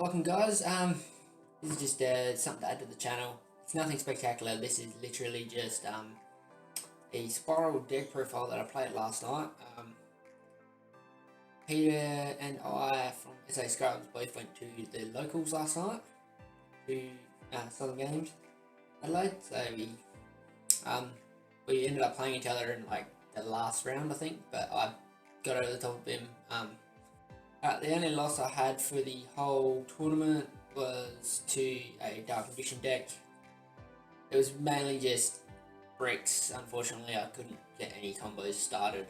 Welcome guys, this is just something to add to the channel. It's nothing spectacular. This is literally just a Spyral deck profile that I played last night. Peter and I from SA Scrubs both went to the locals last night to Southern Games Adelaide, so we ended up playing each other in like the last round I think, but I got over the top of him. The only loss I had for the whole tournament was to a Dark Condition deck. It was mainly just bricks. Unfortunately, I couldn't get any combos started.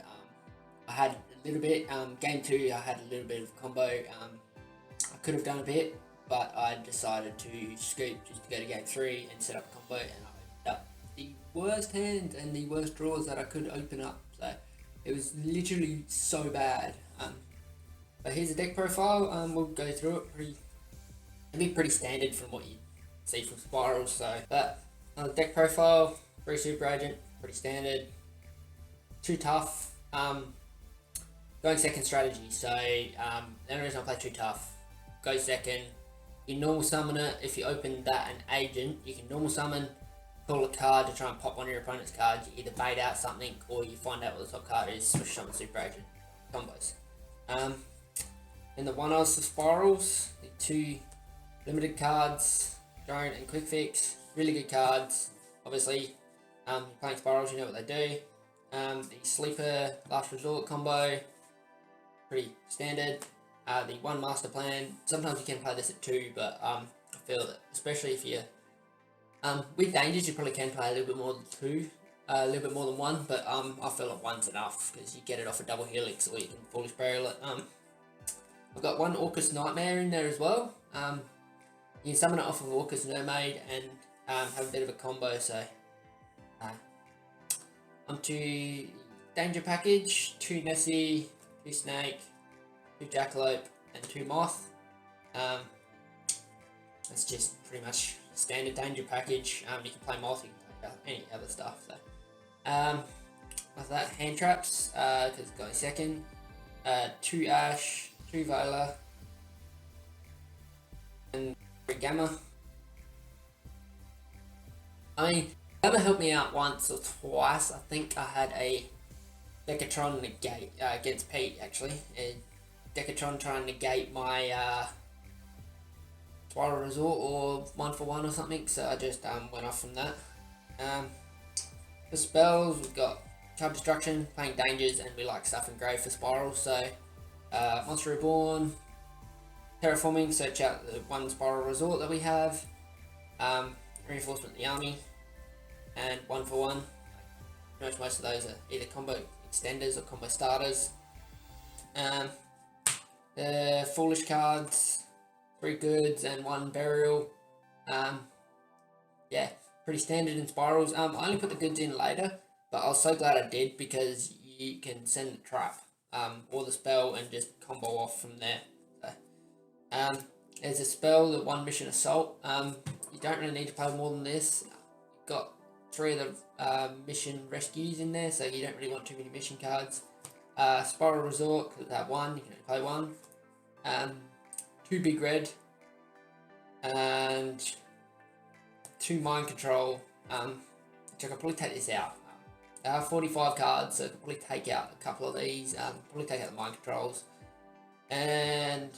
I had a little bit, game 2 I had a little bit of combo. I could have done a bit, but I decided to scoop just to go to game 3 and set up a combo, and I opened up the worst hand and the worst draws that I could open up. So it was literally so bad. But here's a deck profile. We'll go through it. It'll be pretty standard from what you see from Spyral. So, but deck profile, 3 super agent, pretty standard. 2 tough. Going second strategy. So the only reason I play 2 tough, go second. You normal summon it. If you open that an agent, you can normal summon, pull a card to try and pop one of your opponent's cards. You either bait out something or you find out what the top card is. Switch summon super agent combos. In the 1-Oz of Spyrals, the 2 limited cards, Drone and Quick Fix, really good cards. Obviously, you're playing Spyrals, you know what they do. The Sleeper Last Resort combo, pretty standard. The 1 Master Plan, sometimes you can play this at 2, but I feel that especially if you're with Dangers, you probably can play a little bit more than 2, a little bit more than 1, but I feel like 1's enough because you get it off a double helix or you can fully Spyral it. I've got 1 Orcus Nightmare in there as well. You can summon it off of Orcus Mermaid and have a bit of a combo. So onto Danger Package, 2 Nessie, 2 Snake, 2 Jackalope and 2 Moth. That's just pretty much standard Danger Package. You can play Moth, you can play any other stuff. So after that, Hand Traps, because it's going second. 2 Ash, 2 Viola, and 3 Gamma. I mean, Gamma helped me out once or twice. I think I had a Decatron negate against Pete, actually. A Decatron trying to negate my Spyral Resort or 1-for-1 or something, so I just went off from that. For spells, we've got Card Destruction, playing Dangers, and we like Stuff and Grave for Spyral, so Monster Reborn, Terraforming, search out the 1 Spyral Resort that we have, Reinforcement of the Army, and 1-for-1. Most of those are either combo extenders or combo starters. The Foolish cards, 3 goods and 1 burial. Yeah, pretty standard in Spyrals. I only put the goods in later, but I was so glad I did because you can send the trap or the spell and just combo off from there. So, there's a spell, the 1 Mission Assault. You don't really need to play more than this. You've got 3 of the mission rescues in there, so you don't really want too many mission cards. Spyral Resort, because that 1, you can only play 1. 2 Big Red, and 2 Mind Control, which I could probably take this out. 45 cards, so I could probably take out a couple of these, probably take out the Mind Controls, and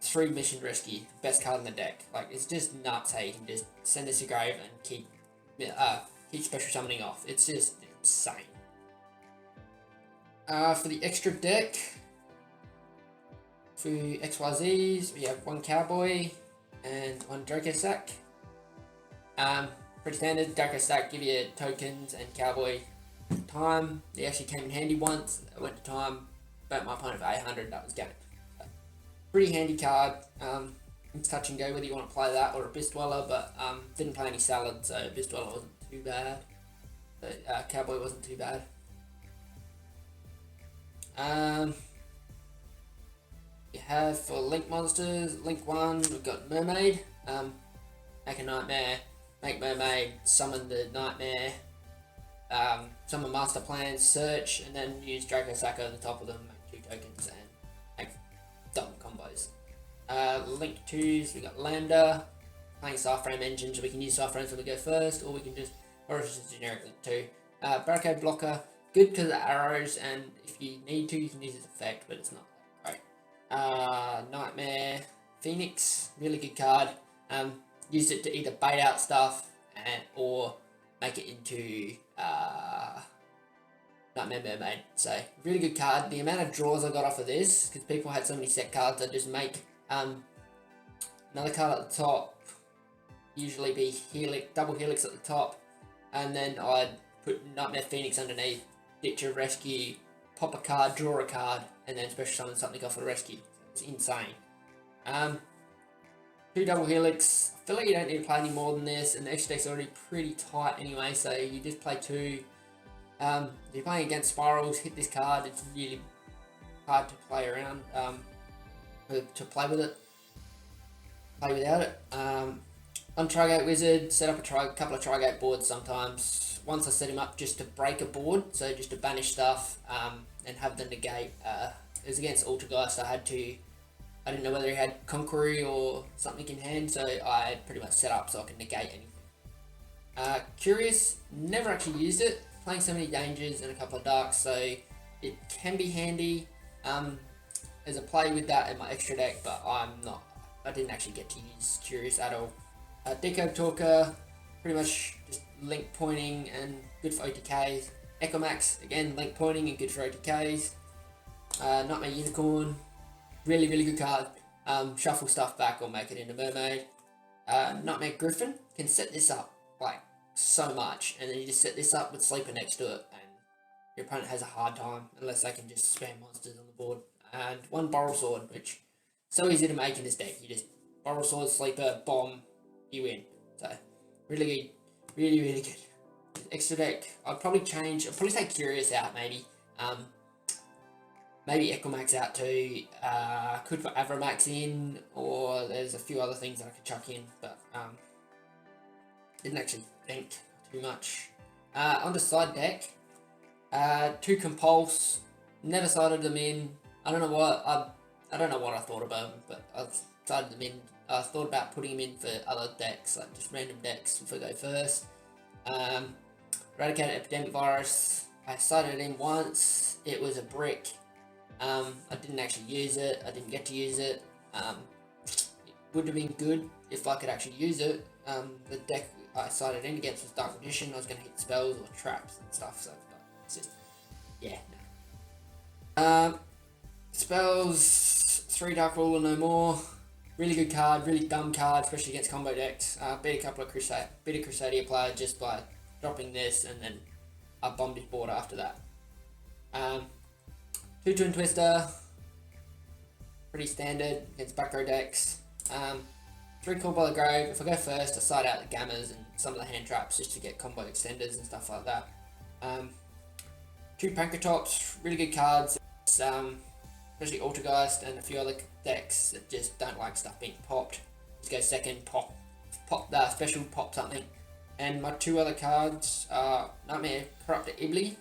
3 Mission Rescue, best card in the deck. Like, it's just nuts how you can just send this to grave and keep special summoning off. It's just insane. For the extra deck, for XYZs, we have 1 Cowboy and 1 Draco Sack. Pretty standard. Draco Sack give you tokens and Cowboy time. They actually came in handy once. I went to time, burnt my opponent for 800, that was game. So, pretty handy card. It's touch and go whether you want to play that or a Abyss Dweller, but didn't play any Salad, so Abyss Dweller wasn't too bad. But Cowboy wasn't too bad. You have for Link monsters, Link 1, we've got Mermaid. Make a Nightmare, make Mermaid, summon the Nightmare, summon Master Plan, search, and then use Draco Sack over the top of them, make 2 tokens, and make double combos. Link 2s, we got Lambda, playing Starframe engines, we can use Starframes when we go first, or we can just, or it's just generic Link 2. Barricade Blocker, good because of the arrows, and if you need to, you can use its effect, but it's not that great. Nightmare Phoenix, really good card. Use it to either bait out stuff or make it into Nightmare Mermaid. So, really good card. The amount of draws I got off of this, because people had so many set cards, I just make another card at the top, usually be Helix, double Helix at the top, and then I'd put Nightmare Phoenix underneath, ditch a rescue, pop a card, draw a card, and then special summon something off a rescue. It's insane. 2 double Helix. I feel like you don't need to play any more than this, and the extra deck's already pretty tight anyway, so you just play 2. If you're playing against Spyrals, hit this card. It's really hard to play around, to play with it, play without it. On Trigate Wizard, set up a couple of Trigate boards sometimes. Once I set him up just to break a board, so just to banish stuff, and have the negate. It was against Altergeist, I didn't know whether he had Conqueror or something in hand, so I pretty much set up so I can negate anything. Curious, never actually used it. Playing so many dangers and a couple of darks, so it can be handy as a play with that in my extra deck, but I didn't actually get to use Curious at all. Deco Talker, pretty much just link pointing and good for OTKs. Echo Max, again, link pointing and good for OTKs. Nightmare Unicorn, really, really good card. Shuffle stuff back or make it into Mermaid. Nightmare Griffin, can set this up like so much, and then you just set this up with Sleeper next to it, and your opponent has a hard time unless they can just spam monsters on the board. And 1 Borrow Sword, which so easy to make in this deck. You just Borrow Sword, Sleeper, bomb, you win. So really good, really, really good. Extra deck, I'd probably take Curious out maybe. Maybe Echo Max out too. Could put Avramax in, or there's a few other things that I could chuck in, but didn't actually think too much. On the side deck, 2 Compulse. Never sided them in. I don't know what I thought about them, but I sided them in. I thought about putting them in for other decks, like just random decks if I go first. Eradicated Epidemic Virus. I sided it in once. It was a brick. I didn't actually use it. I didn't get to use it. It would have been good if I could actually use it. The deck I sided in against was Dark Magician. I was going to hit spells or traps and stuff, so but it's just, yeah, no. Spells, 3 Dark Ruler, no more. Really good card, really dumb card, especially against combo decks. Beat a couple of Crusadia players just by dropping this, and then I bombed his board after that. 2 Twin Twister, pretty standard against back row decks. 3 Call by the Grave. If I go first, I side out the Gammas and some of the hand traps just to get combo extenders and stuff like that. 2 Pankratops, really good cards, especially Altergeist and a few other decks that just don't like stuff being popped. Just go second, pop the special, pop something. And my 2 other cards are Nightmare Corruptor Ibly,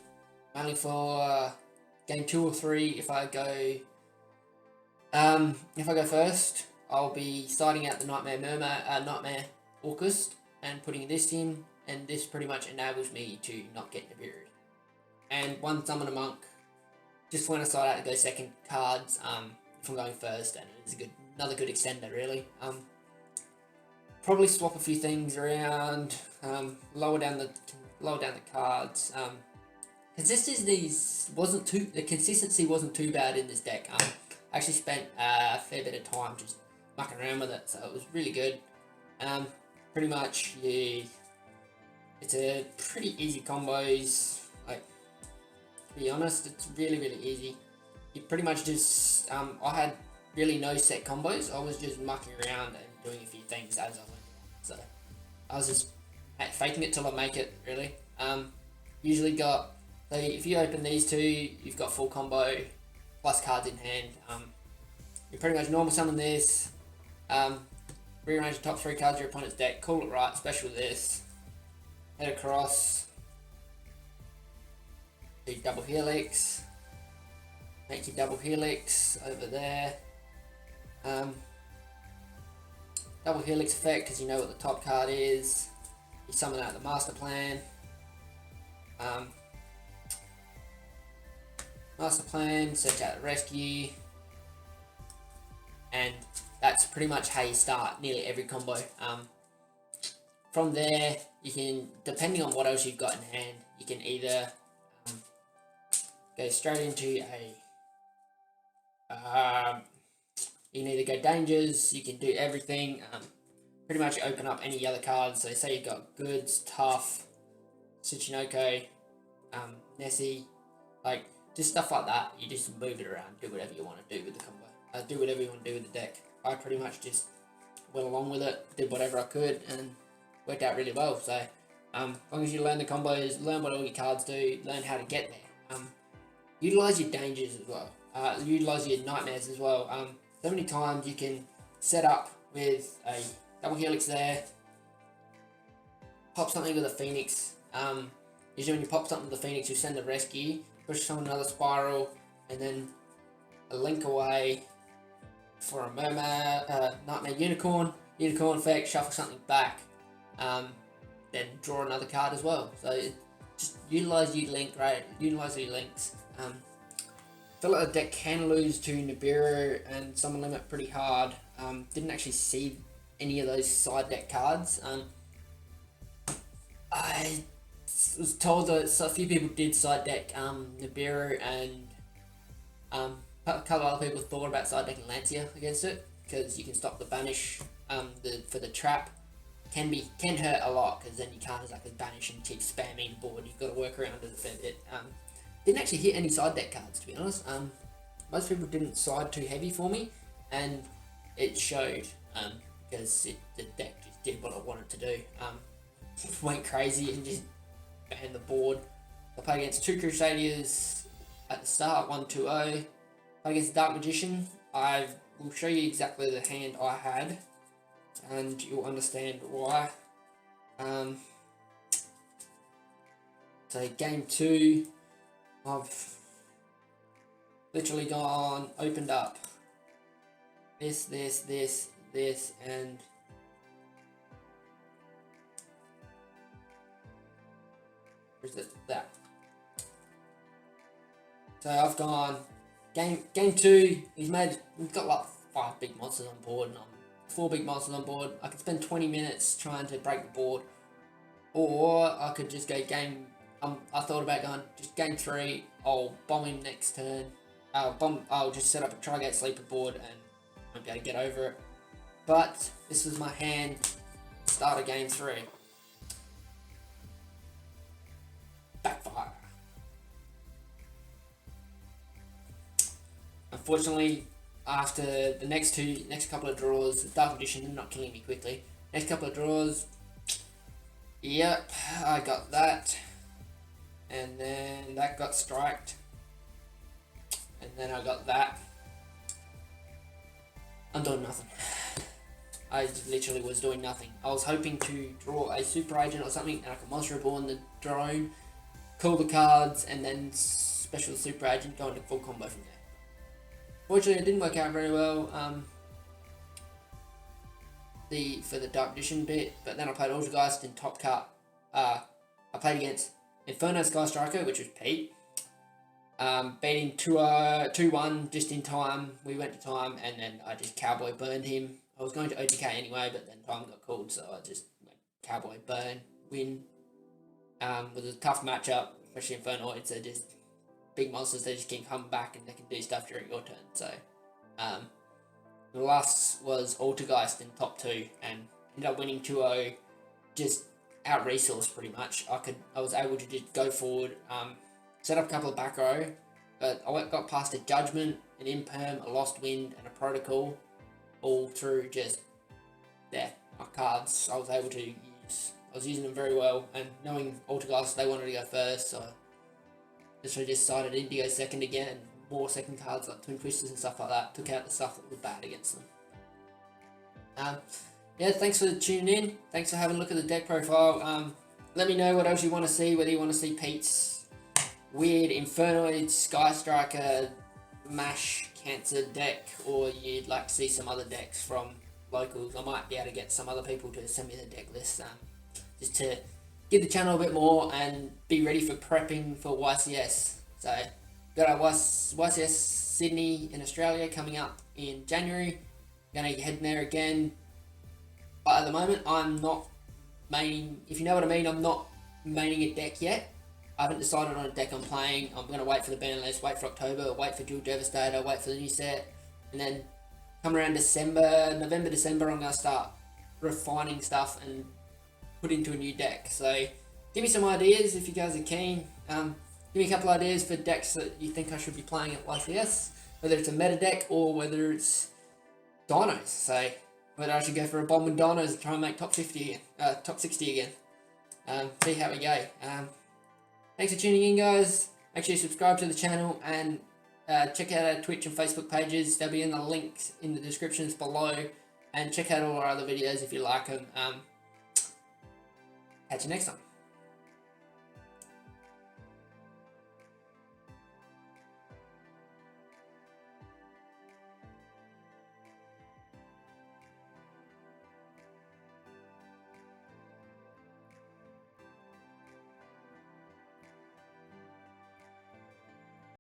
mainly for game 2 or 3. If I go first, I'll be siding out the Nightmare Orcust and putting this in, and this pretty much enables me to not get Nibiru. And 1 Summon a Monk, just when I side out to go second cards, if I'm going first, and it's another good extender really. Probably swap a few things around, lower down the cards. The consistency wasn't too bad in this deck. I actually spent a fair bit of time just mucking around with it, so it was really good. Pretty much, it's a pretty easy combos. Like, to be honest, it's really, really easy. You pretty much just, I had really no set combos. I was just mucking around and doing a few things as I went along. So I was just faking it till I make it, really. Usually got, so if you open these 2, you've got full combo plus cards in hand. You pretty much normal summon this, rearrange the top 3 cards of your opponent's deck, call it right, special this, head across, do double helix, make your double helix over there. double helix effect because you know what the top card is. You summon out the master plan. Master plan, search out the rescue, and that's pretty much how you start nearly every combo. From there, you can, depending on what else you've got in hand, you can either go straight into you can either go dangers, you can do everything, pretty much open up any other cards. So say you've got goods, tough, Tsuchinoko, Nessie, like just stuff like that. You just move it around, do whatever you want to do with the combo, do whatever you want to do with the deck. I pretty much just went along with it, did whatever I could, and worked out really well. So as long as you learn the combos, learn what all your cards do, learn how to get there. Utilize your dangers as well. Utilize your nightmares as well. So many times you can set up with a double helix there, pop something with a phoenix. Usually when you pop something with the phoenix, you send the rescue, push someone another spiral, and then a link away for a nightmare unicorn effect, shuffle something back, then draw another card as well. So just utilize your links. I feel like the deck can lose to Nibiru and Summon Limit pretty hard. Didn't actually see any of those side deck cards. I was told that a few people did side deck Nibiru, and a couple other people thought about side decking Lancia against it because you can stop the banish for the trap. Can hurt a lot because then you can't exactly banish and keep spamming the board. You've got to work around it a fair bit. Didn't actually hit any side deck cards, to be honest. Most people didn't side too heavy for me, and it showed because the deck just did what I wanted to do. Went crazy and just banned the board. I played against 2 Crusaders at the start, 1-2-0. Played against Dark Magician. I will show you exactly the hand I had, and you'll understand why. So game 2, I've literally opened up this, and that. So I've gone game 2. We've got like 5 big monsters on board, and 4 big monsters on board. I could spend 20 minutes trying to break the board, or I could just go game. I thought about going just game 3. I'll bomb him next turn. I'll just set up a Trigate Sleeper board and I'll be able to get over it. But this was my hand. Start of game 3. Backfire. Unfortunately, after the next couple of draws, the Dark Magician not killing me quickly. Next couple of draws, yep, I got that. And then that got striked. And then I got that. I'm doing nothing. I literally was doing nothing. I was hoping to draw a Super Agent or something, and I could Monster Reborn the drone, call the cards, and then special the Super Agent, go into full combo from there. Fortunately, it didn't work out very well for the Dark Magician bit, but then I played Ultrageist in Top Cut. I played against Inferno Sky Striker, which was Pete. Beating 2-1 just in time. We went to time, and then I just Cowboy burned him. I was going to OTK anyway, but then time got called, so I just went Cowboy burn, win. It was a tough matchup, especially Infernoids. They're just big monsters. They just can come back and they can do stuff during your turn. So the last was Altergeist in top 2, and ended up winning 2-0. Just out resourced pretty much. I was able to just go forward. Set up a couple of back row, but I got past a Judgment, an Imperm, a Lost Wind, and a Protocol, all through just my cards. I was able to use. I was using them very well, and knowing Altergeist, they wanted to go first, so I just decided Indigo second again, and more second cards like Twin Twisters and stuff like that. Took out the stuff that was bad against them. Yeah, thanks for tuning in. Thanks for having a look at the deck profile. Let me know what else you want to see, whether you want to see Pete's weird Infernoid Sky Striker Mash Cancer deck, or you'd like to see some other decks from locals. I might be able to get some other people to send me the deck list, just to give the channel a bit more and be ready for prepping for YCS. So got our YCS Sydney in Australia coming up in January. Gonna head there again, but at the moment I'm not maining, if you know what I mean. I'm not maining a deck yet. I haven't decided on a deck I'm playing. I'm going to wait for the ban list, wait for October, wait for Dual Devastator, wait for the new set, and then come around November, December, I'm going to start refining stuff and put into a new deck. So give me some ideas if you guys are keen. Give me a couple ideas for decks that you think I should be playing at YCS, whether it's a meta deck or whether it's dinos. So whether I should go for a bomb with dinos and try and make top 50 again, top 60 again. See how we go. Thanks for tuning in, guys. Make sure you subscribe to the channel and check out our Twitch and Facebook pages. They'll be in the links in the descriptions below. And check out all our other videos if you like them. Catch you next time.